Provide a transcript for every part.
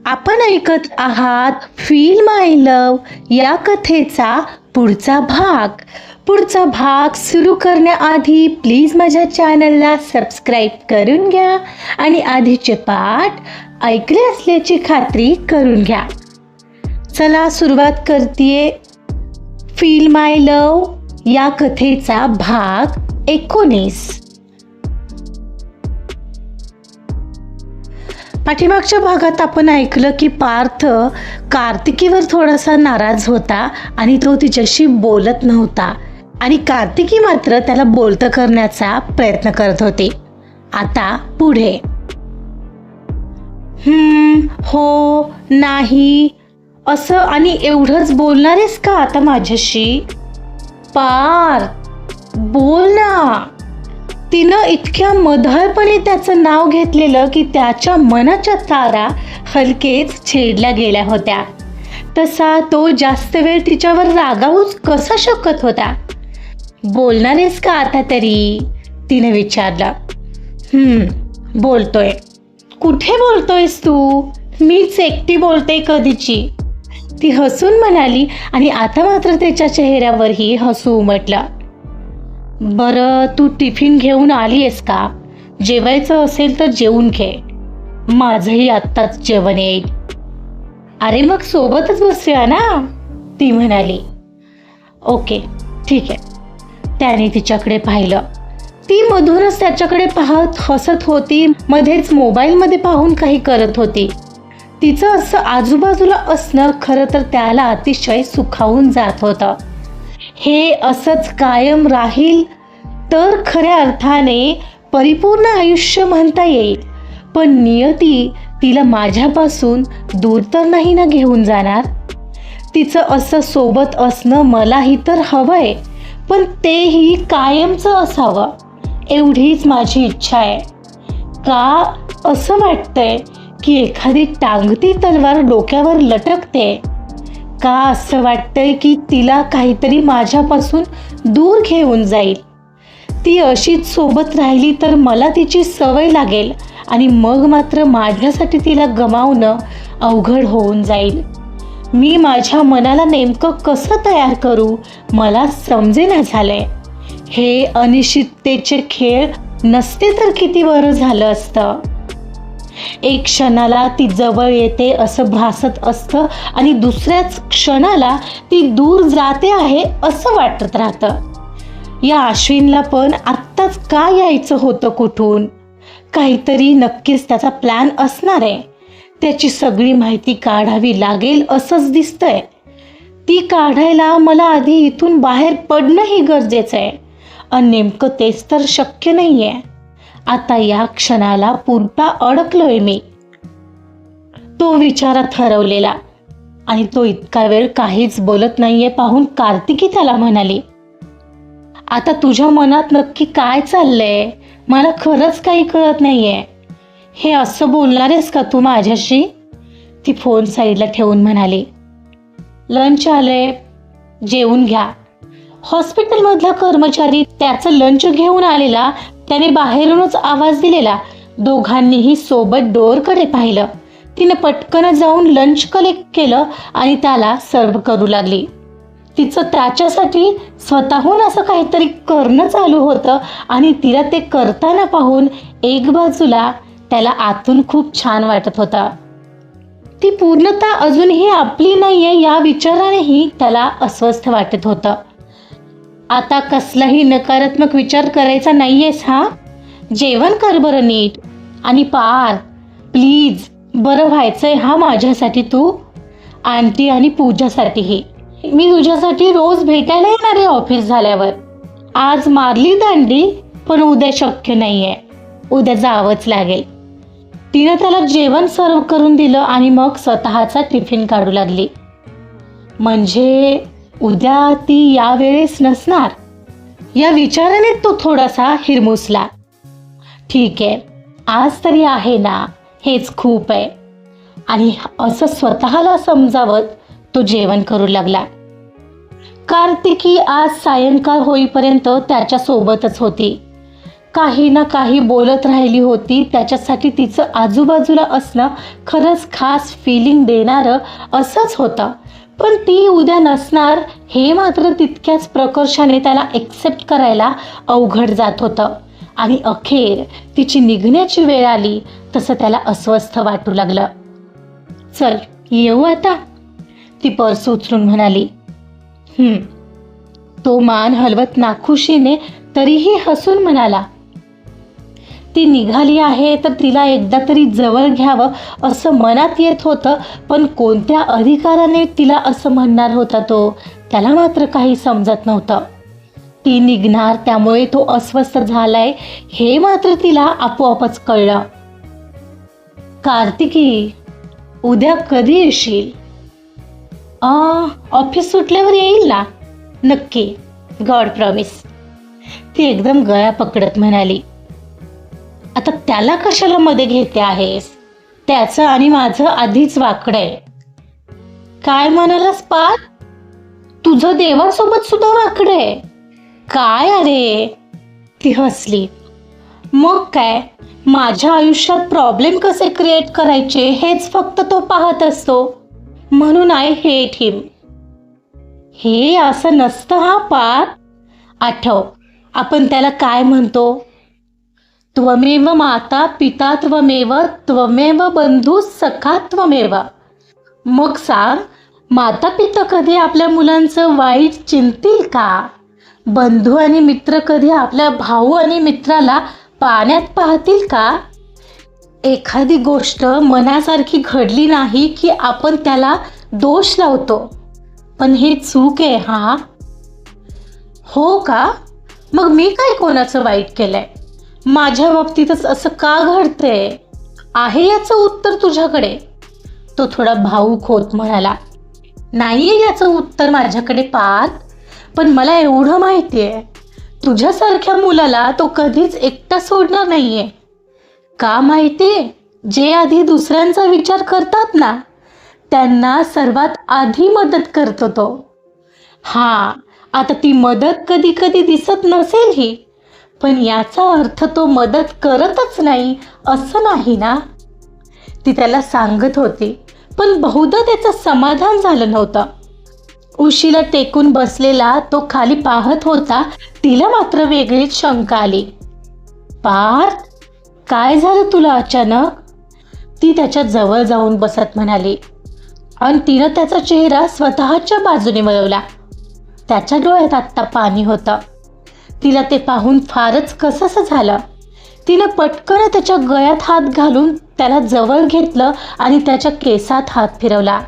आपण ऐकत आहात फील माय लव्ह या कथेचा पुढचा भाग सुरू करण्याआधी प्लीज माझ्या चॅनलला सबस्क्राईब करून घ्या आणि आधीचे पाठ ऐकले असल्याची खात्री करून घ्या. चला सुरुवात करतेय फील माय लव्ह या कथेचा भाग 19. पाठीमागच्या भागात आपण ऐकलं की पार्थ कार्तिकीवर थोडासा नाराज होता आणि तो तिच्याशी बोलत नव्हता आणि कार्तिकी मात्र त्याला बोलतं करण्याचा प्रयत्न करत होती. आता पुढे हो नाही असं आणि एवढंच बोलणारेस का आता माझ्याशी? पार्थ बोल ना. तिनं इतक्या मधाळपणे त्याचं नाव घेतलेलं की त्याच्या मनाच्या तारा हलकेच छेडल्या गेल्या होत्या. तसा तो जास्त वेळ तिच्यावर रागावूच कसा शकत होता? बोलणारेस का आता तरी? तिने विचारलं. बोलतोय. कुठे बोलतोयस तू? मीच एकटी बोलते कधीची, ती हसून म्हणाली आणि आता मात्र त्याच्या चेहऱ्यावरही हसू उमटलं. बरं तू टिफिन घेऊन आली आहेस का? जेवायचं असेल तर जेवून घे, माझंही आत्ताच जेवण येईल. अरे मग सोबतच बसूया ना, ती म्हणाली. ओके ठीक आहे. त्याने तिच्याकडे पाहिलं. ती मधूनच त्याच्याकडे पाहत हसत होती, मध्येच मोबाईलमध्ये पाहून काही करत होती. तिचं असं आजूबाजूला असणं खरं तर त्याला अतिशय सुखावून जात होतं. हे असंच कायम राहील तर खऱ्या अर्थाने परिपूर्ण आयुष्य म्हणता येईल. पण नियती तिला माझ्यापासून दूर तर नाही ना घेऊन जाणार. तिचं असं सोबत असणं मलाही तर हवंय, पण तेही कायमचं असावं एवढीच माझी इच्छा आहे. का असं वाटतंय की एखादी टांगती तलवार डोक्यावर लटकते? का असं वाटतंय की तिला काहीतरी माझ्यापासून दूर घेऊन जाईल? ती अशीच सोबत राहिली तर मला तिची सवय लागेल आणि मग मात्र माझ्यासाठी तिला गमावणं अवघड होऊन जाईल. मी माझ्या मनाला नेमकं कसं तयार करू मला समजेना झालंय. हे अनिश्चिततेचे खेळ नसते तर किती बरं झालं असतं. एक क्षणाला ती जवळ येते असं भासत असतं आणि दुसऱ्याच क्षणाला ती दूर जाते आहे असं वाटत राहतं. या अश्विनला पण आत्ताच का यायचं होतं कुठून? काहीतरी नक्कीच त्याचा प्लॅन असणार आहे. त्याची सगळी माहिती काढावी लागेल असंच दिसतंय. ती काढायला मला आधी इथून बाहेर पडणंही गरजेचं आहे आणि नेमकं तेच तर शक्य नाही आहे. आता या क्षणाला पुरता अडकलोय मी, तो विचारात हरवलेला. आणि तो इतका वेळ काहीच बोलत नाहीये पाहून कार्तिकी त्याला म्हणाली. आता तुझ्या मनात नक्की काय चाललंय? मला खरंच काही कळत नाहीये. हे असं बोलणार आहेस का तू माझ्याशी? ती फोन साईडला ठेवून म्हणाली. लंच आलंय, जेवून घ्या. हॉस्पिटलमधला कर्मचारी त्याचं लंच घेऊन आलेला. त्याने बाहेरूनच आवाज दिलेला. दोघांनीही सोबत डोअरकडे पाहिलं. तिने पटकन जाऊन लंच कलेक्ट केलं आणि त्याला सर्व करू लागली. तिचं त्याच्यासाठी स्वतःहून असं काहीतरी करणं चालू होतं आणि तिला ते करताना पाहून एक बाजूला त्याला आतून खूप छान वाटत होतं. ती पूर्णतः अजूनही आपली नाहीये या विचारानेही त्याला अस्वस्थ वाटत होतं. आता कसलाही नकारात्मक विचार करायचा नाहीयेस हा. जेवण कर बरं नीट. आणि प्लीज बरं व्हायचंय हा माझ्यासाठी, तू आंटी आणि पूजासाठीही. मी तुझ्यासाठी रोज भेटायला येणार आहे ऑफिस झाल्यावर. आज मारली दांडी पण उद्या शक्य नाहीये, उद्या जावंच लागेल. तिनं त्याला जेवण सर्व करून दिलं आणि मग स्वतःचा टिफिन काढू लागली. म्हणजे उद्या ती यावेळेस नसणार या विचाराने तो थोडासा हिरमुसला. ठीक आहे, आज तरी आहे ना, हेच खूप आहे. आणि असं स्वतःला समजावत तो जेवण करू लागला. कार्तिकी आज सायंकाळ होईपर्यंत त्याच्या सोबतच होती. काही ना काही बोलत राहिली होती. त्याच्यासाठी तिचं आजूबाजूला असणं खरंच खास फिलिंग देणारं असंच होतं. पण ती उद्या नसणार हे मात्र तितक्याच प्रकर्षाने त्याला एक्सेप्ट करायला अवघड जात होतं. आणि अखेर तिची निघण्याची वेळ आली तसं त्याला अस्वस्थ वाटू लागलं. चल येऊ आता, ती पर्स उचलून म्हणाली. तो मान हलवत नाखुशीने तरीही हसून म्हणाला. ती निघाली आहे तर तिला एकदा तरी जवळ घ्यावं असं मनात येत होतं, पण कोणत्या अधिकाराने तिला असं म्हणणार होता तो, त्याला मात्र काही समजत नव्हतं. ती निघणार त्यामुळे तो अस्वस्थ झालाय हे मात्र तिला आपोआपच कळलं. कार्तिकी, उद्या कधी येशील? ऑफिस सुटल्यावर येईल ना, नक्की, गॉड प्रॉमिस, ती एकदम गळा पकडत म्हणाली. आता त्याला कशाला मध्ये घेते आहेस? त्याचं आणि माझं आधीच वाकडंय. काय म्हणालास पार? तुझं देवासोबत सुद्धा वाकडंय? काय अरे? ती हसली. मग काय, माझ्या आयुष्यात प्रॉब्लेम कसे क्रिएट करायचे हेच फक्त तो पाहत असतो, म्हणून आय हेट हिम. हे असं नसतं हा पार. आठव, आपण त्याला काय म्हणतो? त्वमेव माता पिता त्वमेव, त्वमेव बंधू सखा त्वमेव. मग सांग, माता पिता कधी आपल्या मुलांचं वाईट चिंतील का? बंधू आणि मित्र कधी आपल्या भाऊ आणि मित्राला पाण्यात पाहतील का? एखादी गोष्ट मनासारखी घडली नाही की आपण त्याला दोष लावतो, पण हे चूक आहे हा. हो का? मग मी काय कोणाचं वाईट केलंय? माझ्या बाबतीतच असं का घडतंय? आहे याचं उत्तर तुझ्याकडे? तो थोडा भावूक होत म्हणाला. नाहीये याचं उत्तर माझ्याकडे पार, पण मला एवढं माहितीये, तुझ्यासारख्या मुलाला तो कधीच एकटा सोडणार नाहीये. का माहितीये? जे आधी दुसऱ्यांचा विचार करतात ना, त्यांना सर्वात आधी मदत करतो तो. आता ती मदत कधी कधी दिसत नसेलही, पण याचा अर्थ तो मदत करतच नाही असं नाही ना. ती त्याला सांगत होती, पण बहुधा त्याचं समाधान झालं नव्हतं. उशीला टेकून बसलेला तो खाली पाहत होता. तिला मात्र वेगळीच शंका आली. पार्थ, काय झालं तुला अचानक? ती त्याच्या जवळ जाऊन बसत म्हणाली, आणि तिनं त्याचा चेहरा स्वतःच्या बाजूने वळवला. त्याच्या डोळ्यात आत्ता पाणी होतं. तिला ते पाहून फारच कसंसं झालं. तिनं पटकन त्याच्या गळ्यात हात घालून त्याला जवळ घेतलं आणि त्याच्या केसात हात फिरवला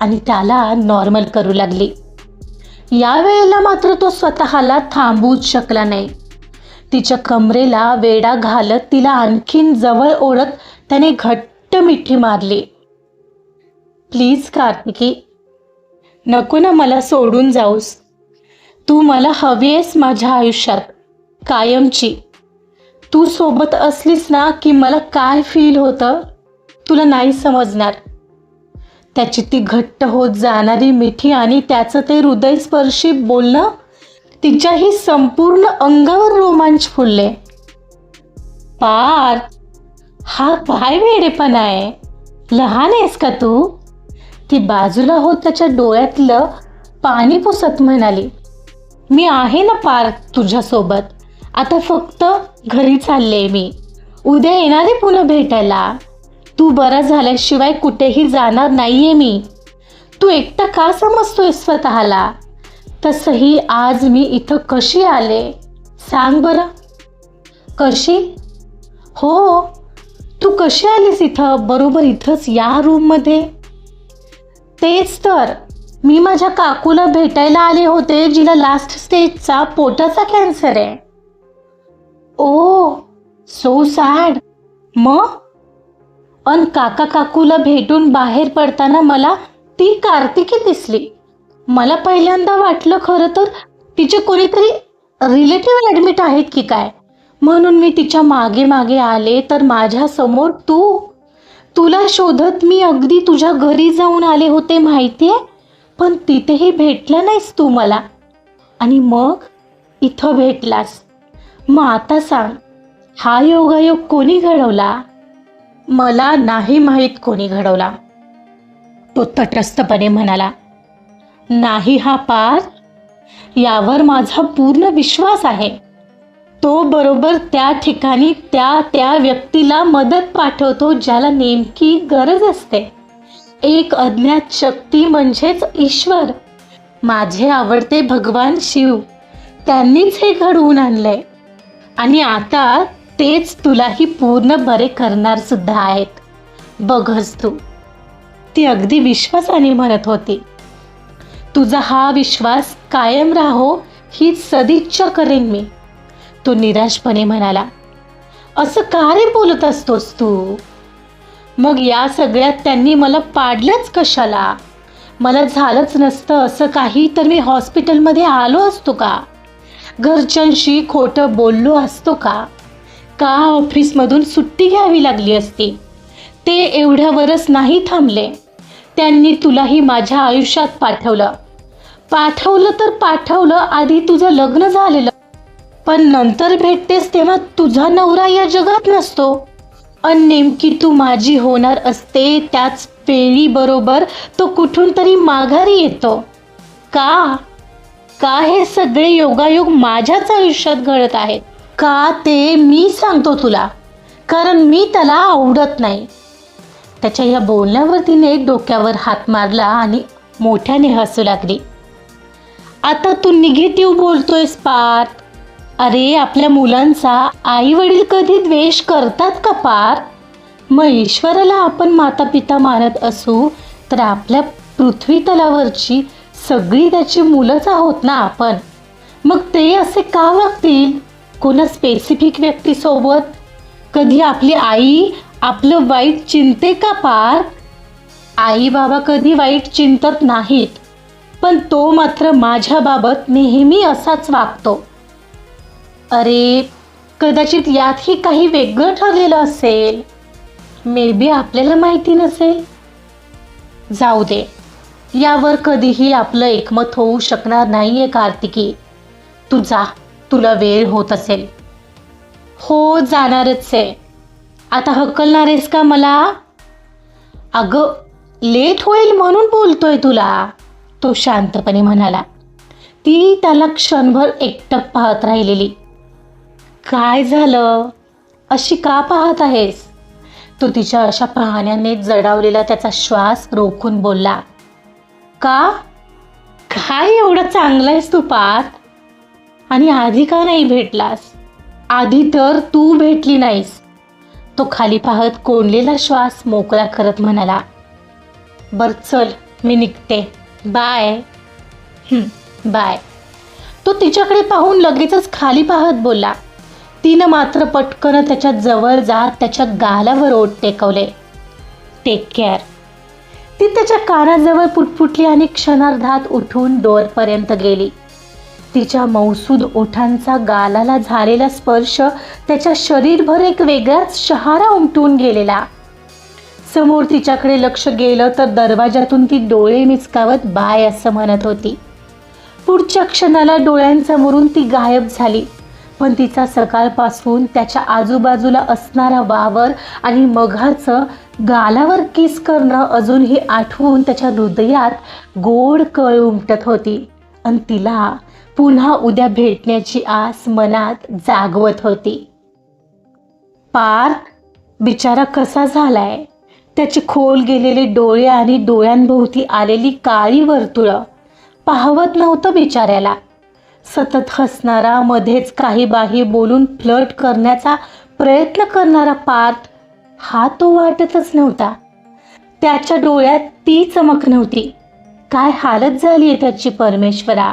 आणि त्याला नॉर्मल करू लागली. यावेळेला मात्र तो स्वतःला थांबवूच शकला नाही. तिच्या कमरेला वेढा घालत तिला आणखीन जवळ ओढत त्याने घट्ट मिठी मारली. प्लीज कार्तिकी, नको ना मला सोडून जाऊस. तू मला हवी आहेस माझ्या आयुष्यात, कायमची. तू सोबत असलीस ना की मला काय फील होतं तुला नाही समजणार. त्याची ती घट्ट होत जाणारी मिठी आणि त्याचं ते हृदयस्पर्शी बोलणं, तिच्याही संपूर्ण अंगावर रोमांच फुलले. पार, हा काय वेडेपणा आहे? लहान आहेस का तू? ती बाजूला होत त्याच्या डोळ्यातलं पाणी पुसत म्हणाली. मी आहे ना पार तुझ्यासोबत. आता फक्त घरी चालले मी. उद्या येणारे पुन्हा भेटायला. तू बरा झाल्याशिवाय कुठेही जाणार नाहीये मी. तू एकटा का समजतोय स्वतःला? तसंही आज मी इथं कशी आले सांग बरं? कशी? हो, तू कशी आलीस इथं? बरोबर इथंच या रूममध्ये. तेच तर, मी माझ्या काकूला भेटायला आले होते, जिला लास्ट स्टेजचा पोटाचा कॅन्सर आहे. ओ, सो सॅड. मग काका काकूला भेटून बाहेर पडताना मला ती कार्तिकी दिसली. मला पहिल्यांदा वाटलं खरं तर तिचे कोणीतरी रिलेटिव्ह ॲडमिट आहेत की काय, म्हणून मी तिच्या मागे मागे आले तर माझ्या समोर तुला शोधत मी अगदी तुझ्या घरी जाऊन आले होते माहितीये, पण तिथेही भेटला नाहीस तू मला. आणि मग इथं भेटलास. मग आता सांग, हा योगायोग कोणी घडवला? मला नाही माहीत कोणी घडवला, तो तटस्थपणे म्हणाला. नाही हा पार्थ, यावर माझा पूर्ण विश्वास आहे. तो बरोबर त्या ठिकाणी त्या त्या व्यक्तीला मदत पाठवतो ज्याला नेमकी गरज असते. एक अज्ञात शक्ती म्हणजेच ईश्वर, माझे आवडते भगवान शिव, त्यांनीच हे घडवून आणलंय. आणि आता तेच तुलाही पूर्ण बरे करणार सुद्धा आहेत. बघच तू. ती अगदी विश्वासाने म्हणत होती. तुझा हा विश्वास कायम राहो हीच सदिच्छा करेन मी, तो निराशपणे म्हणाला. असं का रे बोलत असतोस तू? मग या सगळ्यात त्यांनी मला पाडलंच कशाला? मला झालंच नसतं असं काही तर मी हॉस्पिटलमध्ये आलो असतो का? घरच्यांशी खोटं बोललो असतो का? का ऑफिसमधून सुट्टी घ्यावी लागली असती? ते एवढ्यावरच नाही थांबले, त्यांनी तुलाही माझ्या आयुष्यात पाठवलं तर पाठवलं. आधी तुझं लग्न झालेलं, पण नंतर भेटतेस तेव्हा तुझा नवरा या जगात नसतो. अन नेमकी तू माझी होणार असते त्याच वेळी बरोबर तो कुठून तरी माघारी येतो. का का हे सगळे योगायोग माझ्याच आयुष्यात घडत आहेत? का ते मी सांगतो तुला, कारण मी त्याला आवडत नाही. त्याच्या या बोलण्यावर तिने डोक्यावर हात मारला आणि मोठ्याने हसू लागली. आता तू निगेटिव्ह बोलतोयस पार्थ. अरे आपल्या मुलांचा आई वडील कधी द्वेष करतात का पार्थ? मग ईश्वराला आपण माता पिता मानत असू तर आपल्या पृथ्वी तलावरची सगळी त्याची मुलंच आहोत ना आपण. मग ते असे का वागतील कोणा स्पेसिफिक व्यक्तीसोबत? कधी आपली आई आपलं वाईट चिंते का पार्थ? आई बाबा कधी वाईट चिंतत नाहीत, पण तो मात्र माझ्याबाबत नेहमी असाच वागतो. अरे कदाचित यातही काही वेगळं ठरलेलं असेल, मे बी आपल्याला माहिती नसेल. जाऊ दे, यावर कधीही आपलं एकमत होऊ शकणार नाहीये कार्तिकी. तू जा, तुला वेळ होत असेल. हो जाणारच आहे. आता हकलणार आहेस का मला? अगं लेट होईल म्हणून बोलतोय तुला, तो शांतपणे म्हणाला. ती त्याला क्षणभर एकटक पाहत राहिलेली. काय झालं, अशी का पाहत आहेस? तो तिच्या अशा पाहण्याने जडावलेला त्याचा श्वास रोखून बोलला. का? काय एवढं चांगलं आहेस तू पार्थ? आणि आधी का नाही भेटलास? आधी तर तू भेटली नाहीस. तो खाली पाहत कोंडलेला श्वास मोकळा करत म्हणाला. बर चल, मी निघते, बाय. बाय. तो तिच्याकडे पाहून लगेचच खाली पाहत बोलला. तिनं मात्र पटकन त्याच्या जवळ जात त्याच्या गालावर ओठ टेकवले. Take care. ती त्याच्या कानाजवळ पुटपुटली आणि क्षणार्धात उठून डोअरपर्यंत गेली. तिच्या मौसूद ओठांचा गालाला झालेला स्पर्श त्याच्या शरीरभर एक वेगळाच शहारा उमटून गेलेला. समोर तिच्याकडे लक्ष गेलं तर दरवाजातून ती डोळे मिचकावत बाय असं म्हणत होती. पुढच्या क्षणाला डोळ्यांसमोरून ती गायब झाली. पण तिचा सकाळपासून त्याच्या आजूबाजूला असणारा वावर आणि मघाचं गालावर किस करणं अजूनही आठवून त्याच्या हृदयात गोड कळ उमटत होती आणि तिला पुन्हा उद्या भेटण्याची आस मनात जागवत होती. पार्थ बिचारा कसा झालाय? त्याचे खोल गेलेले डोळे आणि डोळ्यांभोवती आलेली काळी वर्तुळं पाहवत नव्हतं बिचाऱ्याला. सतत हसणारा, मध्येच काही बाही बोलून फ्लर्ट करण्याचा प्रयत्न करणारा पार्थ हा तो वाटतच नव्हता. त्याच्या डोळ्यात ती चमक नव्हती. काय हालत झाली आहे त्याची परमेश्वरा.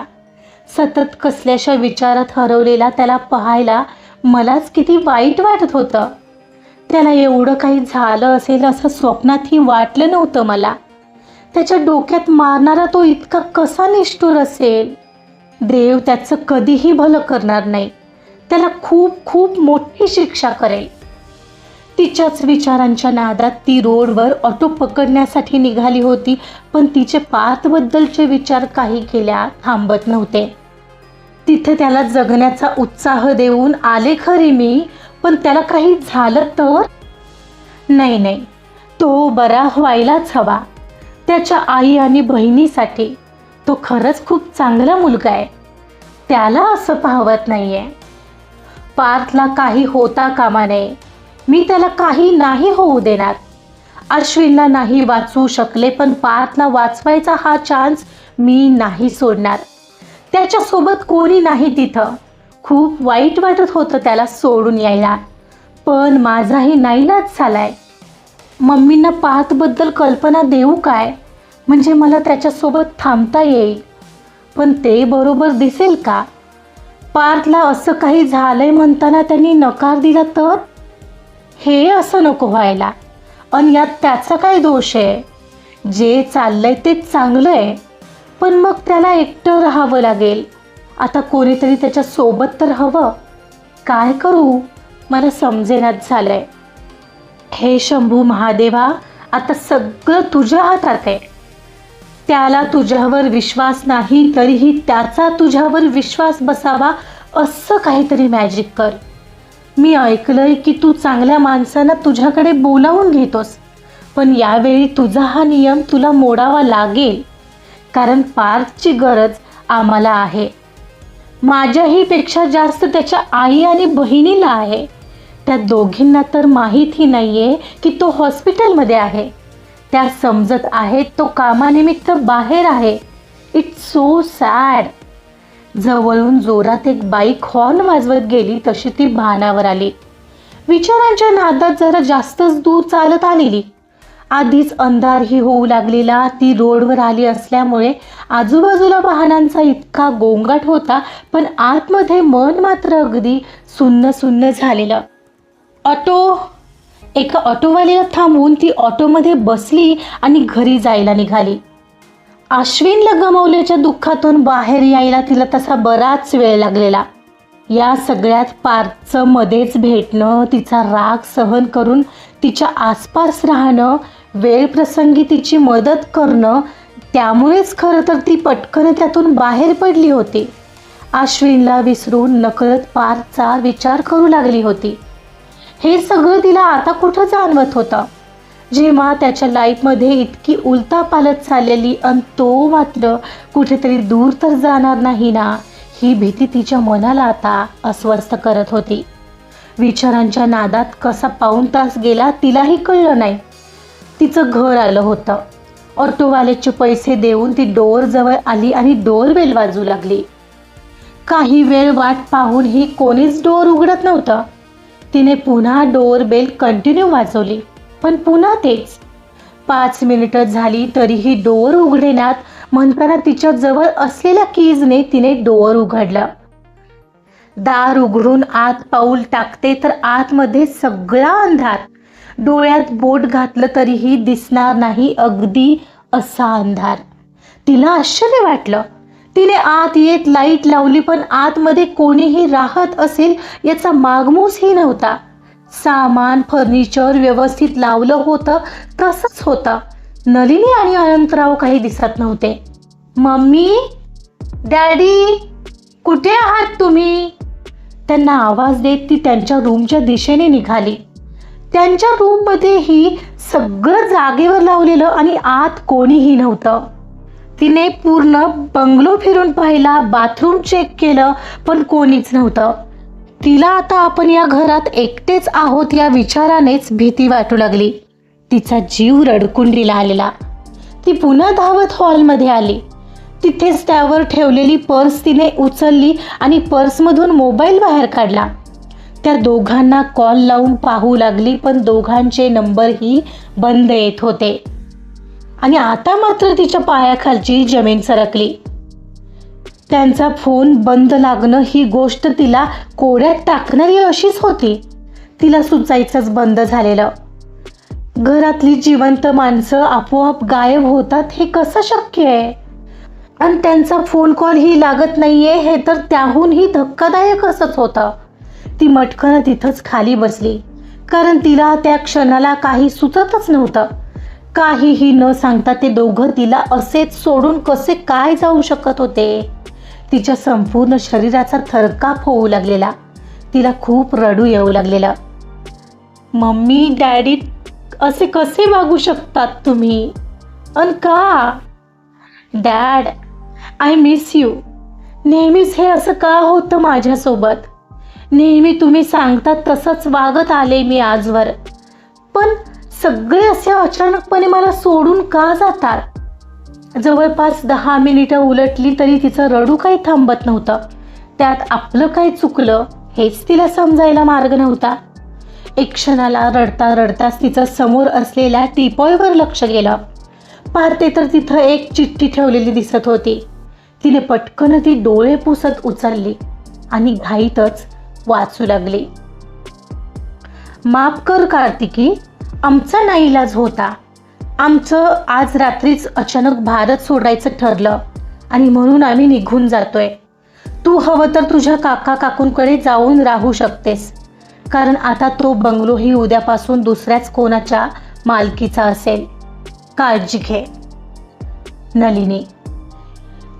सतत कसल्याशा विचारात हरवलेला त्याला पाहायला मलाच किती वाईट वाटत होतं. त्याला एवढं काही झालं असेल असं स्वप्नातही वाटलं नव्हतं मला. त्याच्या डोक्यात मारणारा तो इतका कसा निष्ठुर असेल? देव त्याचं कधीही भलं करणार नाही. त्याला खूप खूप मोठी शिक्षा करेल. तिच्याच विचारांच्या नादात ती रोडवर ऑटो पकडण्यासाठी निघाली होती, पण तिचे पार्थबद्दलचे विचार काही केल्या थांबत नव्हते. तिथे त्याला जगण्याचा उत्साह देऊन आले खरी मी, पण त्याला काही झालं तर? नाही, तो बरा व्हायलाच हवा. त्याच्या आई आणि बहिणीसाठी तो खरंच खूप चांगला मुलगा आहे. त्याला असं पाहवत नाहीये. पार्थला काही होता कामा नये. मी त्याला काही नाही होऊ देणार. अश्विनला नाही वाचवू शकले, पण पार्थला वाचवायचा हा चान्स मी नाही सोडणार. त्याच्यासोबत कोणी नाही तिथं. खूप वाईट वाटत होतं त्याला सोडून यायला, पण माझाही नाईलाज झालाय. मम्मींना पार्थबद्दल कल्पना देऊ काय, म्हणजे मला त्याच्यासोबत थांबता येईल. पण ते बरोबर दिसेल का? पार्थला असं काही झालंय म्हणताना त्यांनी नकार दिला तर? हे असं नको व्हायला. आणि यात त्याचा काय दोष आहे? जे चाललंय ते चांगलं आहे, पण मग त्याला एकटं राहावं लागेल. आता कोणीतरी त्याच्या सोबत तर हवं. काय करू मला समजेनाच झालंय. हे शंभू महादेवा, आता सगळं तुझ्या हातात आहे. त्याला तुझ्यावर विश्वास नाही, तरीही त्याचा तुझ्यावर विश्वास बसावा असं काहीतरी मॅजिक कर. मी ऐकलंय की तू चांगल्या माणसांना तुझ्याकडे बोलावून घेतोस, पण यावेळी तुझा हा नियम तुला मोडावा लागेल, कारण पार्थची गरज आम्हाला आहे. माझ्याही पेक्षा जास्त त्याच्या आई आणि बहिणीला आहे. त्या दोघींना तर माहीतही नाहीये की तो हॉस्पिटलमध्ये आहे. त्या समजत आहेत तो कामानिमित्त बाहेर आहे. It's so sad. जवळून जोरात एक बाईक हॉर्न वाजवत गेली तशी ती भानावर आली. विचारांच्या नादात जरा जास्तच दूर चालत आलेली. आधीच अंधारही होऊ लागलेला. ती रोडवर आली असल्यामुळे आजूबाजूला वाहनांचा इतका गोंगाट होता, पण आतमध्ये मन मात्र अगदी सुन्न सुन्न झालेलं. एका ऑटोवाल्याला थांबवून ती ऑटोमध्ये बसली आणि घरी जायला निघाली. अश्विनला गमावल्याच्या दुःखातून बाहेर यायला तिला तसा बराच वेळ लागलेला. या सगळ्यात पार्थचं मध्येच भेटणं, तिचा राग सहन करून तिच्या आसपास राहणं, वेळ प्रसंगी तिची मदत करणं, त्यामुळेच खरं तर ती पटकन त्यातून बाहेर पडली होती. अश्विनला विसरून नकळत पार्थचा विचार करू लागली होती. हे सगळं तिला आता कुठं जाणवत होतं, जेव्हा त्याच्या लाईफमध्ये इतकी उलथापालथ चाललेली आणि तो मात्र कुठेतरी दूर तर जाणार नाही ना, ही भीती तिच्या मनाला आता अस्वस्थ करत होती. विचारांच्या नादात कसा पाऊण तास गेला तिलाही कळलं नाही. तिचं घर आलं होतं. ऑटोवाल्याचे पैसे देऊन ती डोअरजवळ आली आणि डोअरबेल वाजू लागली. काही वेळ वाट पाहूनही कोणीच डोअर उघडत नव्हतं. तिने पुन्हा डोअरबेल कंटिन्यू वाजवली, पण पुन्हा तेच. 5 मिनिटं झाली तरीही डोअर उघडेनात. म्हणताना तिच्या जवळ असलेल्या कीजने तिने डोअर उघडलं. दार उघडून आत पाऊल टाकते तर आतमध्ये सगळा अंधार. डोळ्यात बोट घातलं तरीही दिसणार नाही, अगदी असा अंधार. तिला आश्चर्य वाटलं. तिने आत येत लाईट लावली, पण आतमध्ये कोणीही राहत असेल याचा मागमूसही नव्हता. सामान फर्निचर व्यवस्थित लावलं होतं तसंच होतं. नलिनी आणि अनंतराव काही दिसत नव्हते. मम्मी, डॅडी, कुठे आहात तुम्ही? त्यांना आवाज देत ती त्यांच्या रूमच्या दिशेने निघाली. त्यांच्या रूममध्येही सगळं जागेवर लावलेलं आणि आत कोणीही नव्हतं. तिने पूर्ण बंगलो फिरून पाहिला, बाथरूम चेक केलं, पण कोणीच नव्हतं. तिला आता आपण या घरात एकटेच आहोत या विचारानेच भीती वाटू लागली. तिचा जीव रडकुंडीला आलेला. ती पुन्हा धावत हॉलमध्ये आली. तिथेच त्यावर ठेवलेली पर्स तिने उचलली आणि पर्समधून मोबाईल बाहेर काढला. त्या दोघांना कॉल लावून पाहू लागली, पण दोघांचे नंबरही बंद येत होते. आणि आता मात्र तिच्या पायाखालची जमीन सरकली. त्यांचा फोन बंद लागणं ही गोष्ट तिला कोड्यात टाकणारी अशीच होती. तिला सुचायचंच बंद झालेलं. घरातली जिवंत माणसं आपोआप गायब होतात हे कसं शक्य आहे? आणि त्यांचा फोन कॉलही लागत नाहीये हे तर त्याहूनही धक्कादायक असंच होतं. ती मटकन तिथंच खाली बसली, कारण तिला त्या क्षणाला काही सुचतच नव्हतं. काहीही न सांगता ते दोघं तिला असेच सोडून कसे काय जाऊ शकत होते? तिच्या संपूर्ण शरीराचा थरकाप होऊ लागलेला. तिला खूप रडू येऊ लागलेलं. मम्मी डॅडी असे कसे वागू शकतात तुम्ही, अन का? Dad, I miss you. नेहमीच हे असं का होतं माझ्यासोबत? नेहमी तुम्ही सांगतात तसंच वागत आले मी आजवर, पण सगळे असे अचानकपणे मला सोडून का जातात? जवळपास 10 मिनिटं उलटली तरी तिचं रडू काही थांबत नव्हतं. त्यात आपलं काय चुकलं हेच तिला समजायला मार्ग नव्हता. एक क्षणाला रडता रडताच तिचं समोर असलेल्या टीपॉयवर लक्ष गेलं. पाहते तर तिथं एक चिठ्ठी ठेवलेली दिसत होती. तिने पटकन ती डोळे पुसत उचलली आणि घाईतच वाचू लागली. माफ कर कार्तिकी, आमचा नाईलाज होता. आमचं आज रात्रीच अचानक भारत सोडायचं ठरलं आणि म्हणून आम्ही निघून जातोय. तू हवं तर तुझ्या काका काकूंकडे जाऊन राहू शकतेस, कारण आता तो बंगलोही उद्यापासून दुसऱ्याच कोणाच्या मालकीचा असेल. काळजी घे. नलिनी.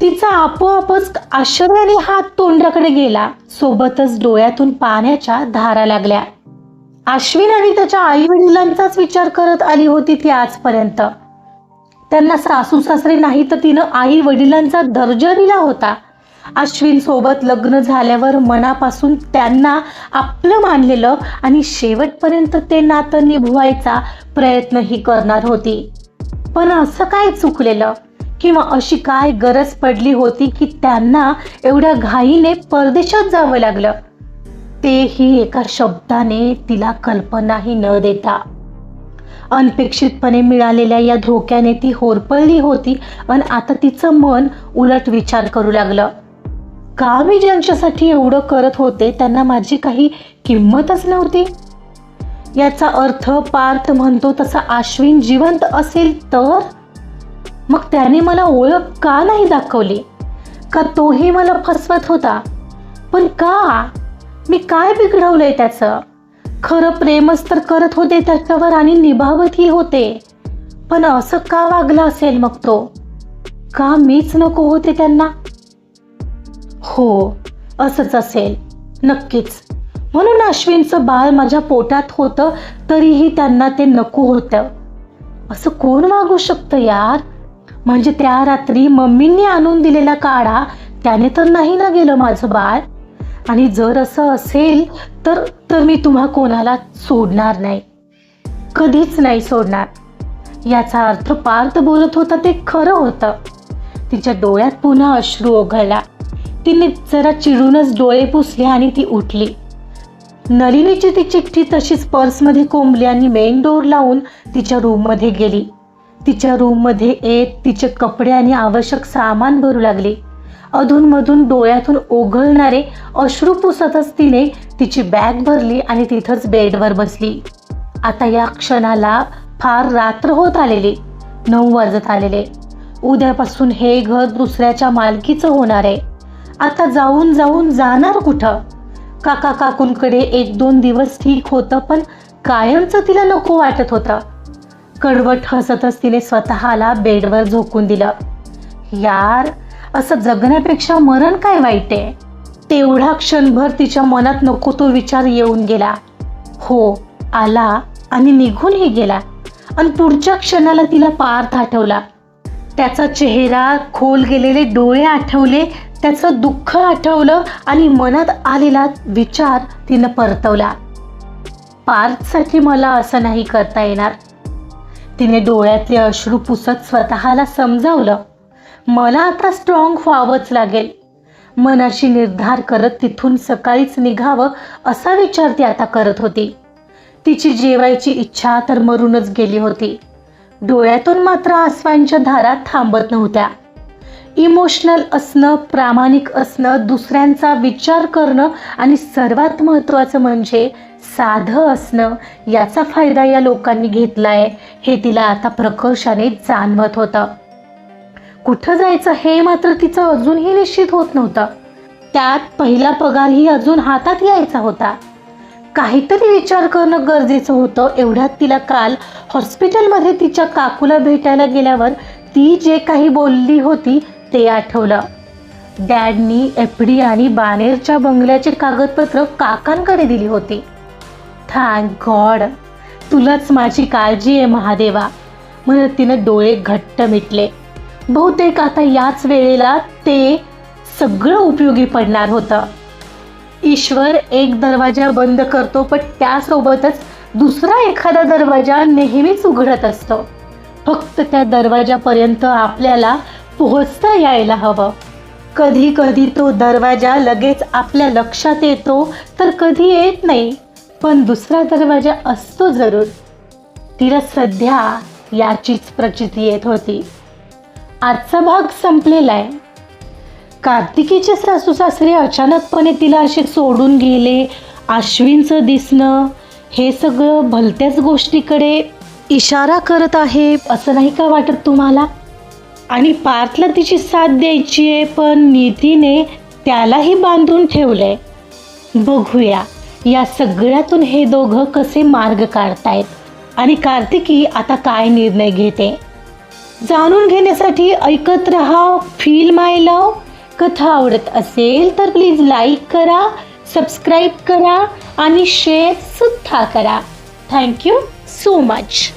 तिचा आपोआपच आश्चर्याने हात तोंडाकडे गेला. सोबतच डोळ्यातून पाण्याच्या धारा लागल्या. अश्विन आणि त्याच्या आई वडिलांचाच विचार करत आली होती ती आजपर्यंत. त्यांना सासू सासरे नाही तर तिनं आई वडिलांचा दर्जा दिला होता. अश्विन सोबत लग्न झाल्यावर मनापासून त्यांना आपलं मानलेलं आणि शेवटपर्यंत ते नातं निभवायचा प्रयत्नही करणार होती. पण असं काय चुकलेलं किंवा अशी काय गरज पडली होती की त्यांना एवढ्या घाईने परदेशात जावं लागलं? तेही एका शब्दाने तिला कल्पनाही न देता. अनपेक्षितपणे मिळालेल्या या धोक्याने ती होरपळली होती आणि आता तिचं मन उलट विचार करू लागलं. का मी ज्यांच्यासाठी एवढं करत होते त्यांना माझी काही किंमतच नव्हती? याचा अर्थ पार्थ म्हणतो तसा अश्विन जिवंत असेल तर मग त्याने मला ओळख का नाही दाखवली? का तोही मला फसवत होता? पण का? मी काय बिघडवलंय त्याचं? खरं प्रेमच तर करत होते त्याच्यावर आणि निभावतही होते, पण असं का वागला असेल मग तो? का मीच नको होते त्यांना? हो, असंच असेल नक्कीच. म्हणून अश्विनचं बाळ माझ्या पोटात होतं तरीही त्यांना ते नको होतं. असं कोण वागू शकतं यार? म्हणजे त्या रात्री मम्मींनी आणून दिलेला काढा त्याने तर नाही ना गेलं माझं बाळ? आणि जर असं असेल तर मी तुम्हा कोणाला सोडणार नाही, कधीच नाही सोडणार. याचा अर्थ पार्थ बोलत होता ते खरं होतं. तिच्या डोळ्यात पुन्हा अश्रू ओघळला. तिने जरा चिडूनच डोळे पुसले आणि ती उठली. नलिनीची ती चिठ्ठी तशीच पर्समध्ये कोंबली आणि मेन डोर लावून तिच्या रूममध्ये गेली. तिच्या रूममध्ये येत तिचे कपडे आणि आवश्यक सामान भरू लागली. अधूनमधून डोळ्यातून ओघळणारे अश्रू पुसतच तिने तिची बॅग भरली आणि तिथंच बेडवर बसली. आता या क्षणाला फार रात्र होत आलेली, 9 वाजत आलेले. उद्यापासून हे घर दुसऱ्याच्या मालकीचं होणार आहे. आता जाऊन जाणार कुठं? काका काकूंकडे 1-2 दिवस ठीक होतं, पण कायमचं तिला नको वाटत होतं. कडवट हसतच तिने स्वतःला बेडवर झोकून दिलं. यार, असं जगण्यापेक्षा मरण काय वाईट आहे? तेवढा क्षणभर तिच्या मनात नको तो विचार येऊन गेला. हो, आला आणि निघूनही गेला. आणि पुढच्या क्षणाला तिला पार्थ आठवला. त्याचा चेहरा, खोल गेलेले डोळे आठवले, त्याचं दुःख आठवलं आणि मनात आलेला विचार तिनं परतवला. पार्थसाठी मला असं नाही करता येणार. तिने डोळ्यातले अश्रू पुसत स्वतःला समजावलं, मला आता स्ट्रॉंग व्हावंच लागेल. मनाशी निर्धार करत तिथून सकाळीच निघावं असा विचार ती आता करत होती. तिची जेवायची इच्छा तर मरूनच गेली होती. डोळ्यातून मात्र आसवांच्या धारा थांबत नव्हत्या. इमोशनल असणं, प्रामाणिक असणं, दुसऱ्यांचा विचार करणं आणि सर्वात महत्त्वाचं म्हणजे साधं असणं, याचा फायदा या लोकांनी घेतलाय हे तिला आता प्रकर्षाने जाणवत होतं. कुठं जायचं हे मात्र तिचं अजूनही निश्चित होत नव्हतं. त्यात पहिला पगारही अजून हातात यायचा होता. काहीतरी विचार करणं गरजेचं होतं. एवढ्यात तिला काल हॉस्पिटलमध्ये तिच्या काकूला भेटायला गेल्यावर ती जे काही बोलली होती ते आठवलं. डॅडनी एफडी आणि बानेरच्या बंगल्याचे कागदपत्र काकांकडे दिली होती. थँक गॉड, तुलाच माझी काळजी आहे महादेवा, म्हणत तिनं डोळे घट्ट मिटले. बहुतेक आता याच वेळेला ते सगळं उपयोगी पडणार होतं. ईश्वर एक दरवाजा बंद करतो, पण त्यासोबतच दुसरा एखादा दरवाजा नेहमीच उघडत असतो. फक्त त्या दरवाजापर्यंत आपल्याला पोहोचता यायला हवं. कधी कधी तो दरवाजा लगेच आपल्या लक्षात येतो, तर कधी येत नाही, पण दुसरा दरवाजा असतो जरूर. तिला सध्या याचीच प्रचिती येत होती. आजचा भाग संपलेला आहे. कार्तिकीचे सासू सासरे अचानकपणे तिला असे सोडून गेले. अश्विनचं दिसणं हे सगळं भलत्याच गोष्टीकडे इशारा करत आहे, असं नाही का वाटत तुम्हाला? आणि पार्थला तिची साथ द्यायची आहे, पण नीतीने त्यालाही बांधून ठेवलंय. बघूया या सगळ्यातून हे दोघं कसे मार्ग काढतायत आणि कार्तिकी आता काय निर्णय घेते. जाणून घेण्यासाठी ऐकत रहा फील माय लव्ह. कथा आवडत असेल तर प्लीज लाईक करा, सबस्क्राईब करा आणि शेअर सुद्धा करा. Thank you so much.